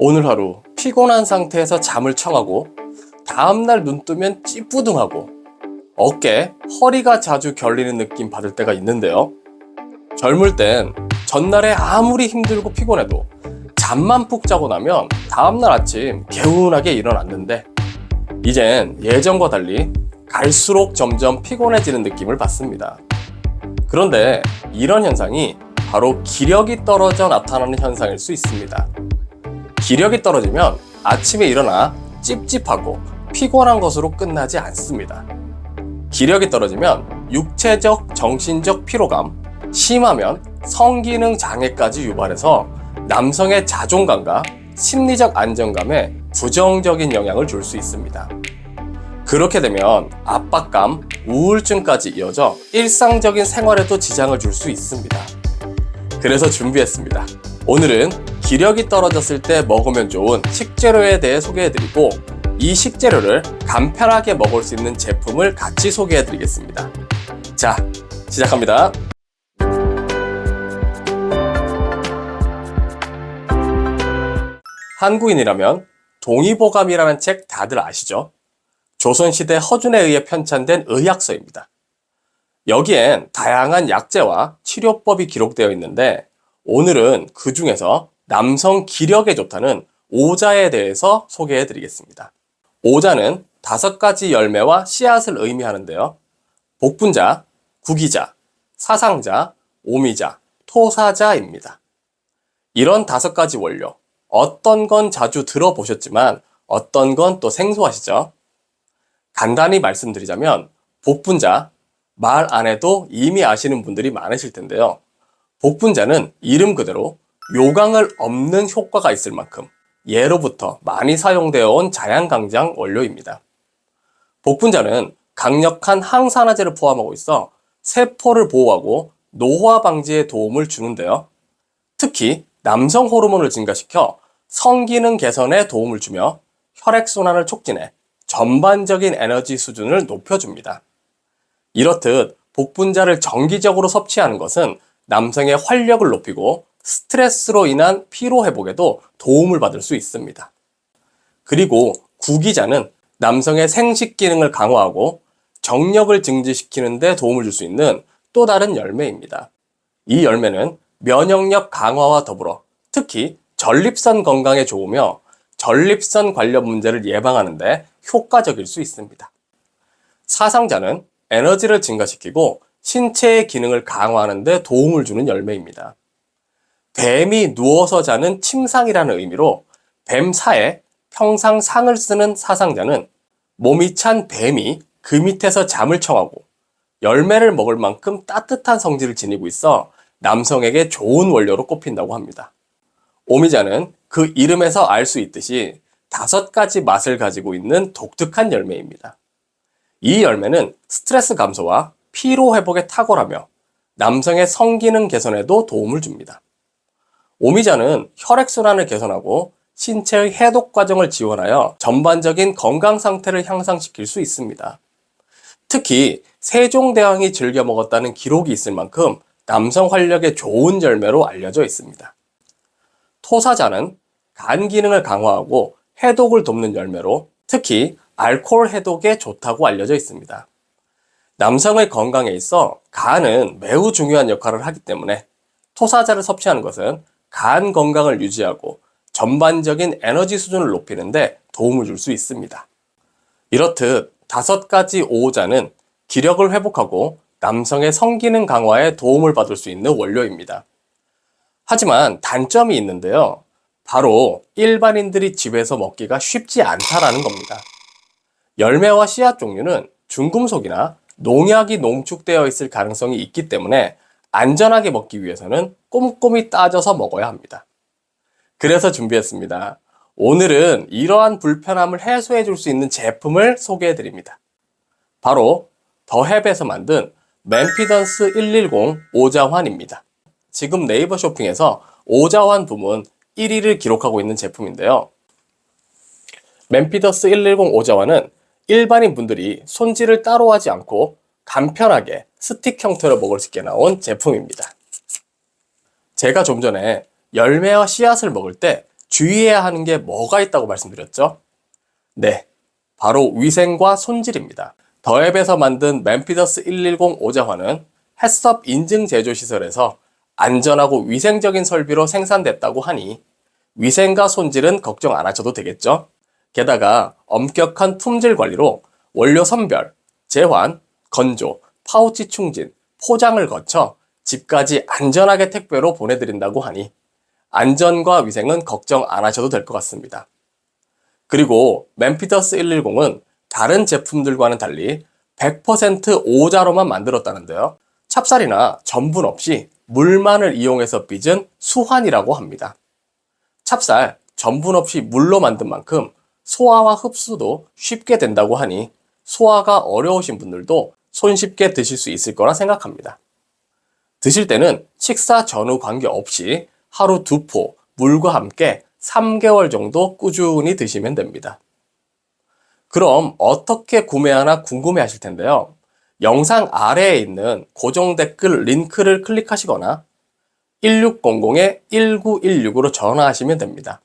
오늘 하루 피곤한 상태에서 잠을 청하고 다음날 눈 뜨면 찌뿌둥하고 어깨, 허리가 자주 결리는 느낌 받을 때가 있는데요. 젊을 땐 전날에 아무리 힘들고 피곤해도 잠만 푹 자고 나면 다음날 아침 개운하게 일어났는데 이젠 예전과 달리 갈수록 점점 피곤해지는 느낌을 받습니다. 그런데 이런 현상이 바로 기력이 떨어져 나타나는 현상일 수 있습니다. 기력이 떨어지면 아침에 일어나 찝찝하고 피곤한 것으로 끝나지 않습니다. 기력이 떨어지면 육체적, 정신적 피로감, 심하면 성기능 장애까지 유발해서 남성의 자존감과 심리적 안정감에 부정적인 영향을 줄 수 있습니다. 그렇게 되면 압박감, 우울증까지 이어져 일상적인 생활에도 지장을 줄 수 있습니다. 그래서 준비했습니다. 오늘은 기력이 떨어졌을 때 먹으면 좋은 식재료에 대해 소개해드리고 이 식재료를 간편하게 먹을 수 있는 제품을 같이 소개해드리겠습니다. 자, 시작합니다. 한국인이라면 동의보감이라는 책 다들 아시죠? 조선시대 허준에 의해 편찬된 의학서입니다. 여기엔 다양한 약재와 치료법이 기록되어 있는데 오늘은 그 중에서 남성 기력에 좋다는 오자에 대해서 소개해 드리겠습니다. 오자는 5가지 열매와 씨앗을 의미하는데요. 복분자, 구기자, 사상자, 오미자, 토사자입니다. 이런 5가지 원료, 어떤 건 자주 들어보셨지만 어떤 건 또 생소하시죠? 간단히 말씀드리자면 복분자, 말 안 해도 이미 아시는 분들이 많으실 텐데요. 복분자는 이름 그대로 요강을 엎는 효과가 있을 만큼 예로부터 많이 사용되어 온 자양강장 원료입니다. 복분자는 강력한 항산화제를 포함하고 있어 세포를 보호하고 노화 방지에 도움을 주는데요. 특히 남성 호르몬을 증가시켜 성기능 개선에 도움을 주며 혈액순환을 촉진해 전반적인 에너지 수준을 높여줍니다. 이렇듯 복분자를 정기적으로 섭취하는 것은 남성의 활력을 높이고 스트레스로 인한 피로 회복에도 도움을 받을 수 있습니다. 그리고 구기자는 남성의 생식 기능을 강화하고 정력을 증진시키는 데 도움을 줄 수 있는 또 다른 열매입니다. 이 열매는 면역력 강화와 더불어 특히 전립선 건강에 좋으며 전립선 관련 문제를 예방하는 데 효과적일 수 있습니다. 사상자는 에너지를 증가시키고 신체의 기능을 강화하는 데 도움을 주는 열매입니다. 뱀이 누워서 자는 침상이라는 의미로 뱀사에 평상 상을 쓰는 사상자는 몸이 찬 뱀이 그 밑에서 잠을 청하고 열매를 먹을 만큼 따뜻한 성질을 지니고 있어 남성에게 좋은 원료로 꼽힌다고 합니다. 오미자는 그 이름에서 알 수 있듯이 5가지 맛을 가지고 있는 독특한 열매입니다. 이 열매는 스트레스 감소와 피로 회복에 탁월하며 남성의 성기능 개선에도 도움을 줍니다. 오미자는 혈액순환을 개선하고 신체의 해독 과정을 지원하여 전반적인 건강 상태를 향상시킬 수 있습니다. 특히 세종대왕이 즐겨 먹었다는 기록이 있을 만큼 남성 활력에 좋은 열매로 알려져 있습니다. 토사자는 간 기능을 강화하고 해독을 돕는 열매로 특히 알코올 해독에 좋다고 알려져 있습니다. 남성의 건강에 있어 간은 매우 중요한 역할을 하기 때문에 토사자를 섭취하는 것은 간 건강을 유지하고 전반적인 에너지 수준을 높이는 데 도움을 줄 수 있습니다. 이렇듯 5가지 오자는 기력을 회복하고 남성의 성기능 강화에 도움을 받을 수 있는 원료입니다. 하지만 단점이 있는데요. 바로 일반인들이 집에서 먹기가 쉽지 않다라는 겁니다. 열매와 씨앗 종류는 중금속이나 농약이 농축되어 있을 가능성이 있기 때문에 안전하게 먹기 위해서는 꼼꼼히 따져서 먹어야 합니다. 그래서 준비했습니다. 오늘은 이러한 불편함을 해소해 줄 수 있는 제품을 소개해 드립니다. 바로 더헵에서 만든 맨피던스 110 오자환입니다. 지금 네이버 쇼핑에서 오자환 부문 1위를 기록하고 있는 제품인데요. 맨피던스 110 오자환은 일반인 분들이 손질을 따로 하지 않고 간편하게 스틱 형태로 먹을 수 있게 나온 제품입니다. 제가 좀 전에 열매와 씨앗을 먹을 때 주의해야 하는 게 뭐가 있다고 말씀드렸죠? 네, 바로 위생과 손질입니다. 더앱에서 만든 맨피더스 110 오자화는 햇섭 인증 제조 시설에서 안전하고 위생적인 설비로 생산됐다고 하니 위생과 손질은 걱정 안 하셔도 되겠죠? 게다가 엄격한 품질 관리로 원료 선별, 제환, 건조, 파우치 충진, 포장을 거쳐 집까지 안전하게 택배로 보내드린다고 하니 안전과 위생은 걱정 안 하셔도 될 것 같습니다. 그리고 맨피더스 110은 다른 제품들과는 달리 100% 오자로만 만들었다는데요. 찹쌀이나 전분 없이 물만을 이용해서 빚은 수환이라고 합니다. 찹쌀, 전분 없이 물로 만든 만큼 소화와 흡수도 쉽게 된다고 하니 소화가 어려우신 분들도 손쉽게 드실 수 있을 거라 생각합니다. 드실 때는 식사 전후 관계없이 하루 2포 물과 함께 3개월 정도 꾸준히 드시면 됩니다. 그럼 어떻게 구매하나 궁금해 하실 텐데요. 영상 아래에 있는 고정 댓글 링크를 클릭하시거나 1600-1916으로 전화하시면 됩니다.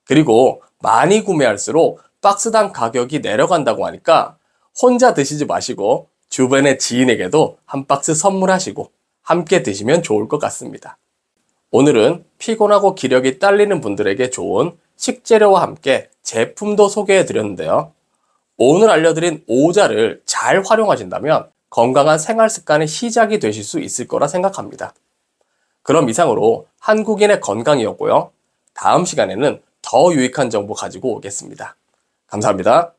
그리고 많이 구매할수록 박스당 가격이 내려간다고 하니까 혼자 드시지 마시고 주변의 지인에게도 한 박스 선물하시고 함께 드시면 좋을 것 같습니다. 오늘은 피곤하고 기력이 딸리는 분들에게 좋은 식재료와 함께 제품도 소개해 드렸는데요. 오늘 알려드린 오자를 잘 활용하신다면 건강한 생활 습관의 시작이 되실 수 있을 거라 생각합니다. 그럼 이상으로 한국인의 건강이었고요. 다음 시간에는 더 유익한 정보 가지고 오겠습니다. 감사합니다.